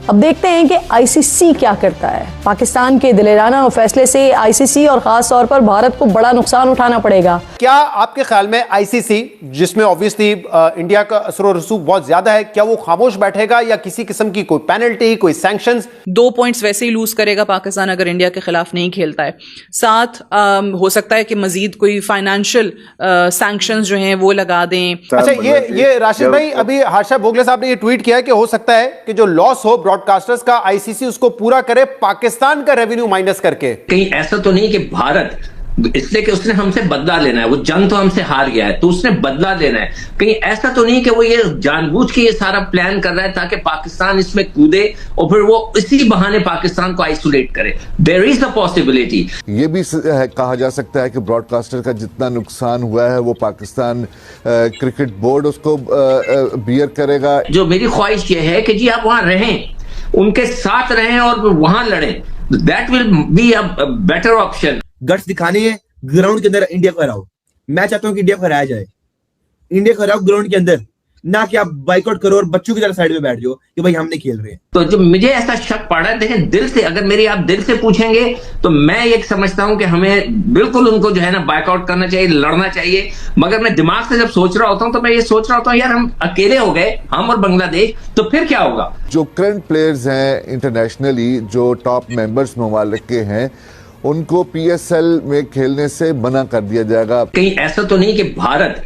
अब देखते हैं कि आईसीसी क्या करता है। पाकिस्तान के दिलेराना फैसले से आईसीसी और खास तौर पर भारत को बड़ा नुकसान उठाना पड़ेगा। क्या आपके ख्याल में आईसीसी, जिसमें ऑब्वियसली इंडिया का असर और रसूख बहुत ज्यादा है, क्या वो खामोश बैठेगा या किसी किस्म की कोई पेनल्टी, कोई सैंक्शंस? 2 पॉइंट्स वैसे ही लूज करेगा पाकिस्तान अगर इंडिया के खिलाफ नहीं खेलता है। साथ हो सकता है कि मजीद कोई फाइनेंशियल सैंक्शंस जो हैं वो लगा दें। अच्छा, ये राशिद भाई, अभी हाशा भोगले साहब ने ये ट्वीट किया है कि हो सकता है कि जो लॉस हो ब्रॉडकास्टर्स का, आईसीसी उसको पूरा करे पाकिस्तान का रेवेन्यू माइनस करके। कहीं ऐसा तो नहीं कि भारत, इसलिए कि उसने हमसे बदला लेना है, वो जंग तो हमसे हार गया है तो उसने बदला लेना है, कहीं ऐसा तो नहीं कि वो ये जानबूझ के ये सारा प्लान कर रहा है ताकि पाकिस्तान इसमें कूदे और फिर वो इसी बहाने पाकिस्तान को आइसोलेट करे। There is a possibility. ये भी कहा जा सकता है कि ब्रॉडकास्टर का जितना नुकसान हुआ है वो पाकिस्तान क्रिकेट बोर्ड उसको बियर करेगा। जो मेरी ख्वाहिश ये है कि जी आप वहां रहें, उनके साथ रहें और वहां लड़ें। That will be a better option. Guts दिखाने हैं, ग्राउंड के अंदर इंडिया को हराओ। मैं चाहता हूं कि इंडिया को हराया जाए, इंडिया को हराओ ग्राउंड के अंदर, ना कि आप बाइकआउट करो और बच्चों की तरह साइड में बैठ जाओ कि भाई हम नहीं खेल रहे हैं। तो जब मुझे ऐसा शक पड़ा है, देखें दिल से, अगर मेरी आप दिल से पूछेंगे तो मैं ये समझता हूं कि हमें बिल्कुल उनको जो है ना बाइकआउट करना चाहिए, लड़ना चाहिए। मगर मैं दिमाग से जब सोच रहा होता हूं तो मैं ये सोच रहा होता हूं यार हम अकेले हो गए, हम और बांग्लादेश, तो फिर क्या होगा? जो करंट प्लेयर्स हैं इंटरनेशनली, जो टॉप मेंबर्स ममालिक के हैं, उनको पीएसएल में खेलने से मना कर दिया जाएगा। कहीं ऐसा तो नहीं कि भारत,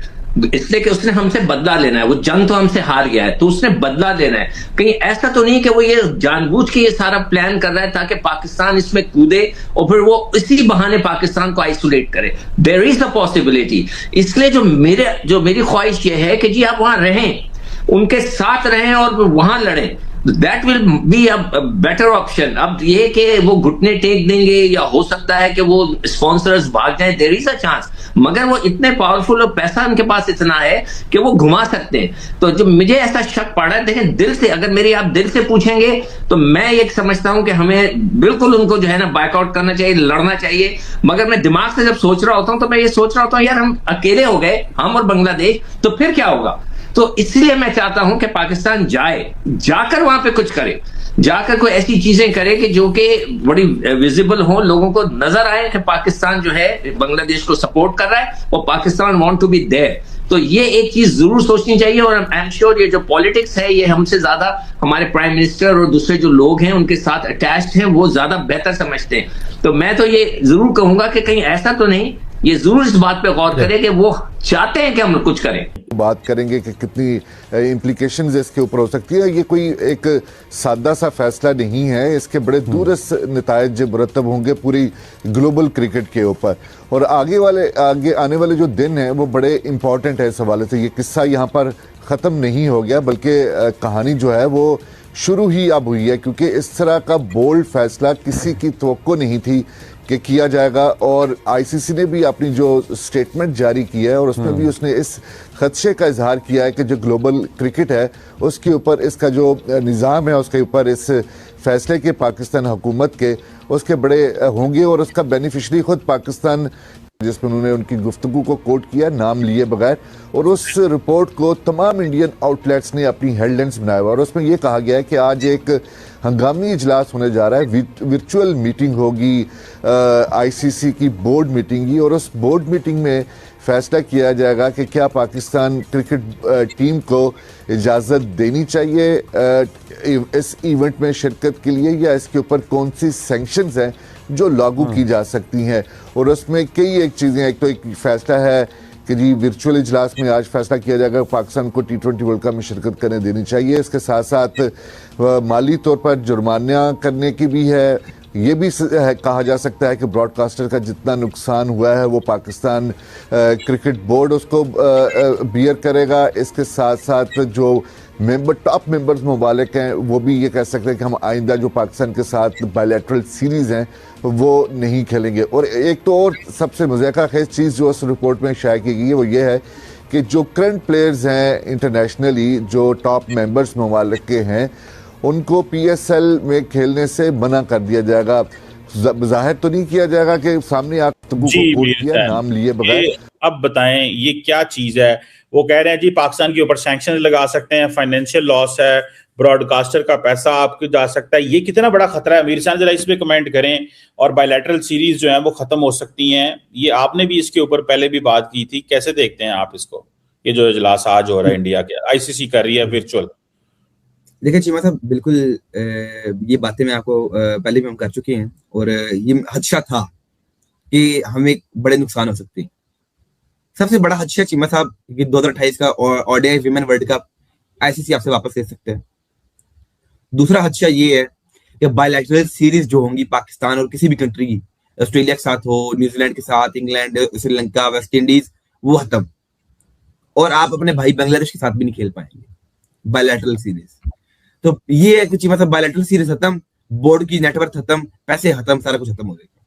इसलिए कि उसने हमसे बदला लेना है, वो जंग तो हमसे हार गया है तो उसने बदला लेना है, कहीं ऐसा तो नहीं कि वो ये जानबूझ के ये सारा प्लान कर रहा है ताकि पाकिस्तान इसमें कूदे और फिर वो इसी बहाने पाकिस्तान को आइसोलेट करे। There is a possibility. इसलिए जो मेरी ख्वाहिश ये है कि जी आप वहां रहें, उनके साथ रहें और वहां लड़ें। That will be a better option. अब ये कि वो घुटने टेक देंगे या हो सकता है कि वो स्पॉन्सर्स भाग जाएं, देयर इज अ चांस, मगर वो इतने पावरफुल और पैसा उनके पास इतना है कि वो घुमा सकते हैं। तो जब मुझे ऐसा शक पड़ा है, देखें दिल से, अगर मेरी आप दिल से पूछेंगे तो मैं ये समझता हूं कि हमें बिल्कुल उनको जो है ना बाइकआउट करना चाहिए, लड़ना चाहिए। मगर मैं दिमाग से जब सोच रहा होता हूं तो मैं ये सोच रहा होता हूं यार हम अकेले हो गए, हम और बांग्लादेश, तो फिर क्या होगा? तो इसलिए मैं चाहता हूं कि पाकिस्तान जाकर वहां पे कुछ करे, जाकर कोई ऐसी चीजें करे कि जो कि बड़ी विजिबल हो, लोगों को नजर आए कि पाकिस्तान जो है बांग्लादेश को सपोर्ट कर रहा है और Pakistan want to be there. तो ये एक चीज जरूर सोचनी चाहिए और आई एम श्योर ये जो पॉलिटिक्स है ये हमसे ज्यादा हमारे प्राइम मिनिस्टर और दूसरे जो लोग हैं उनके साथ अटैच्ड हैं, वो ज्यादा बेहतर समझते हैं। तो मैं तो ये जरूर कहूंगा कि कहीं ऐसा तो नहीं, ये जरूर इस बात पे गौर करें कि वो चाहते हैं कि हम कुछ करें। बात करेंगे कि कितनी इम्प्लीकेशंस इसके ऊपर हो सकती है। ये कोई एक सादा सा फैसला नहीं है, इसके बड़े दूरस्थ नतायज मुरतब होंगे पूरी ग्लोबल क्रिकेट के ऊपर। और आगे आने वाले जो दिन हैं वो बड़े इंपॉर्टेंट है इस हवाले से। ये किस्सा यहाँ पर ख़त्म नहीं हो गया, बल्कि कहानी जो है वो शुरू ही अब हुई है, क्योंकि इस तरह का बोल्ड फैसला किसी की तवक्को नहीं थी कि किया जाएगा। और आईसीसी ने भी अपनी जो स्टेटमेंट जारी किया है और उसमें भी उसने इस खदशे का इजहार किया है कि जो ग्लोबल क्रिकेट है उसके ऊपर, इसका जो निज़ाम है उसके ऊपर, इस फैसले के पाकिस्तान हुकूमत के उसके बड़े होंगे और उसका बेनिफिशरी खुद पाकिस्तान, जिसमें उन्होंने उनकी गुफ्तगू को कोट किया नाम लिए बगैर। और उस रिपोर्ट को तमाम इंडियन आउटलेट्स ने अपनी हेडलाइंस बनाया हुआ और उसमें यह कहा गया है कि आज एक हंगामी इजलास होने जा रहा है, वर्चुअल मीटिंग होगी आईसीसी की बोर्ड मीटिंग की, और उस बोर्ड मीटिंग में फैसला किया जाएगा कि क्या पाकिस्तान क्रिकेट टीम को इजाज़त देनी चाहिए इस इवेंट में शिरकत के लिए, या इसके ऊपर कौन सी सैंक्शंस हैं जो लागू की जा सकती हैं। और उसमें कई एक चीज़ें, एक तो एक फैसला है कि जी वर्चुअल इजलास में आज फैसला किया जाएगा पाकिस्तान को T20 वर्ल्ड कप में शिरकत करने देनी चाहिए। इसके साथ साथ माली तौर पर जुर्माना करने की भी है। ये भी कहा जा सकता है कि ब्रॉडकास्टर का जितना नुकसान हुआ है वो पाकिस्तान क्रिकेट बोर्ड उसको बियर करेगा। इसके साथ साथ जो टॉप मेंबर्स ममालिक हैं वो भी ये कह सकते हैं कि हम आइंदा जो पाकिस्तान के साथ बायलैटरल सीरीज़ हैं वो नहीं खेलेंगे। और एक तो और सबसे मज़ाक़ा खेज़ चीज़ जो उस रिपोर्ट में शाया की गई है वो ये है कि जो करंट प्लेयर्स हैं इंटरनेशनली, जो टॉप मेंबर्स ममालिक के हैं, उनको पीएसएल में खेलने से मना कर दिया जाएगा। जाहिर तो नहीं किया जाएगा कि सामने आप किया नाम लिए बगैर। अब बताएं ये क्या चीज है? वो कह रहे हैं जी पाकिस्तान के ऊपर सैंक्शन लगा सकते हैं, फाइनेंशियल लॉस है, ब्रॉडकास्टर का पैसा आपको जा सकता है। ये कितना बड़ा खतरा है? अमीर साहब जरा इस पे कमेंट करें। और बायलैटरल सीरीज जो है वो खत्म हो सकती हैं, ये आपने भी इसके ऊपर पहले भी बात की थी, कैसे देखते हैं आप इसको? ये जो इजलास आज हो रहा है इंडिया के, आईसीसी कर रही है वर्चुअल। देखिए चीमा साहब, बिल्कुल ये बातें मैं आपको पहले भी हम कर चुके हैं, और ये खदशा था कि हमें बड़े नुकसान हो सकते हैं। सबसे बड़ा खदशा चीमा साहब कि 2028 का ODI women world cup ICC आपसे वापस ले सकते हैं। दूसरा खदशा ये है कि बायलैटरल सीरीज जो होंगी पाकिस्तान और किसी भी कंट्री की, ऑस्ट्रेलिया के साथ हो, न्यूजीलैंड के साथ, इंग्लैंड, श्रीलंका, वेस्ट इंडीज, वो खत्म। और आप अपने भाई बांग्लादेश के साथ भी नहीं खेल पाएंगे बायलैटरल सीरीज। तो ये है कि चीमा साहब बायलैटरल सीरीज खत्म, बोर्ड की नेटवर्क खत्म, पैसे खत्म, सारा कुछ खत्म हो जाएगा।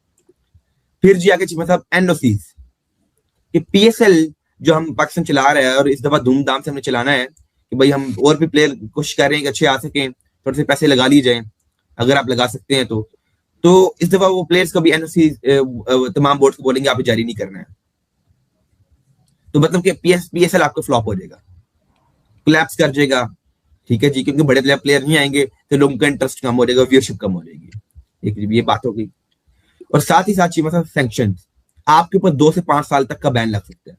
फिर जी आगे चीमा साहब एनओसीज कि पीएसएल जो हम पाकिस्तान चला रहे हैं और इस दफा धूमधाम से हमने चलाना है कि भाई हम और भी प्लेयर कोशिश कर रहे हैं कि अच्छे आ सकें, थोड़े से पैसे लगा लिए जाएं अगर आप लगा सकते हैं तो इस दफा वो प्लेयर्स को भी एनओसी तमाम बोर्ड को बोलेंगे आप जारी नहीं करना है। तो मतलब कि पीएसएल आपको फ्लॉप हो जाएगा, कोलैप्स कर जाएगा। ठीक है जी, क्योंकि बड़े प्लेयर नहीं आएंगे तो लोगों का इंटरेस्ट कम हो जाएगा, व्यूअरशिप कम हो जाएगी। एक ये बात हो गई। और साथ ही साथ चीज मतलब सैंक्शन, आपके ऊपर 2 से 5 साल तक का बैन लग सकता है।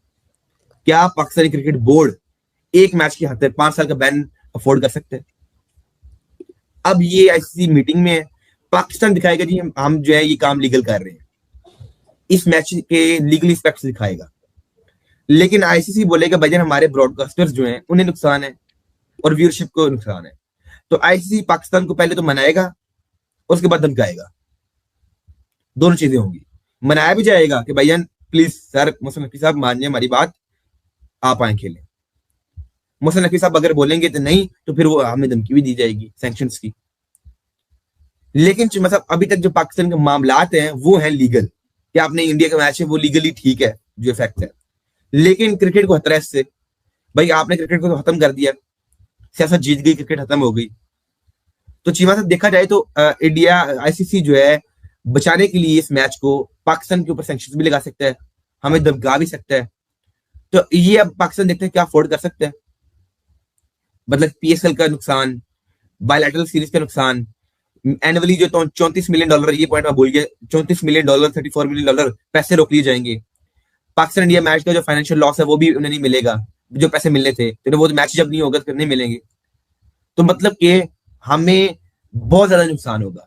क्या पाकिस्तानी क्रिकेट बोर्ड एक मैच के खातिर 5 साल का बैन अफोर्ड कर सकते हैं? अब ये आईसीसी मीटिंग में पाकिस्तान दिखाएगा जी हम जो है ये काम लीगल कर रहे हैं, इस मैच के लीगल एस्पेक्ट्स दिखाएगा। लेकिन आईसीसी बोलेगा भाईजान हमारे ब्रॉडकास्टर्स जो हैं उन्हें नुकसान है और व्यूअरशिप को नुकसान है। तो आईसीसी पाकिस्तान को पहले तो मनाएगा और उसके बाद धमकाएगा। दोनों चीजें होंगी। मनाया भी जाएगा कि भाईजान प्लीज सर मोहसिन नकवी साहब मानिए हमारी बात, आप आए खेलें। मोहसिन नकवी साहब अगर बोलेंगे तो नहीं, तो फिर वो हमें धमकी भी दी जाएगी सैंक्शंस की। लेकिन मतलब अभी तक जो पाकिस्तान के मामलात हैं वो है लीगल, कि आपने इंडिया का मैच है वो लीगली ठीक है जो इफेक्ट है। लेकिन क्रिकेट को खतरा है इससे, भाई आपने क्रिकेट को तो खत्म कर दिया, सियासत जीत गई, क्रिकेट खत्म हो गई। तो चीमा साहब देखा जाए तो इंडिया आईसीसी जो है बचाने के लिए इस मैच को पाकिस्तान के ऊपर सैंक्शंस भी लगा सकता है, हमें धमका भी सकता है। तो ये अब पाकिस्तान देखते हैं क्या अफोर्ड कर सकते हैं। मतलब पीएसएल का नुकसान, बायलैटरल सीरीज का नुकसान, एनुअली जो $34 मिलियन, ये पॉइंट मैं भूल गया, $34 मिलियन, $34 मिलियन पैसे रोक लिए जाएंगे। पाकिस्तान इंडिया मैच का जो फाइनेंशियल लॉस है वो भी उन्हें नहीं मिलेगा, जो पैसे मिलने थे, तो वो मैच जब नहीं होगा तो फिर नहीं मिलेंगे। तो मतलब कि हमें बहुत ज्यादा नुकसान होगा।